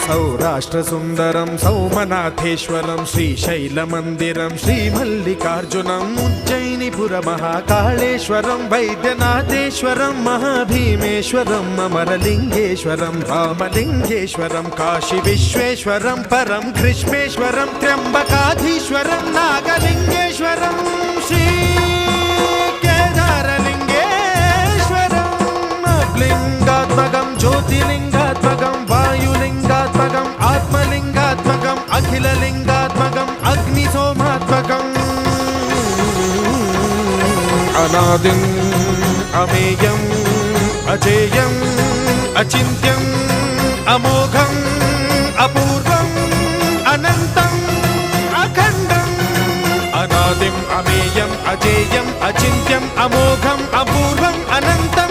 सौराष्ट्रसुन्दरं सौमनाथेश्वरं श्रीशैलमन्दिरं श्रीमल्लिकार्जुनम् उज्जयिनीपुरमहाकाळेश्वरं वैद्यनाथेश्वरं महाभीमेश्वरम् अमरलिङ्गेश्वरं रामलिङ्गेश्वरं काशीविश्वेश्वरं परं ग्रीष्मेश्वरं त्र्यम्बकाधीश्वरं नागलिङ्गेश्वरं श्रीकेदारलिङ्गेश्वरं लिङ्गात्मकं ज्योतिलिङ्गात्मकं वायुलिङ्गात्मकम् आत्मलिङ्गात्मकम् अखिललिङ्गात्मकम् अग्निसोमात्मकम् अनादिम् अमेयम् अजेयम् अचिन्त्यम् अमोघम् अपूर्वम् अनन्तम् अखण्डम् अनादिम् अमेयम् अजेयम् अचिन्त्यम् अमोघम् अपूर्वम् अनन्तम्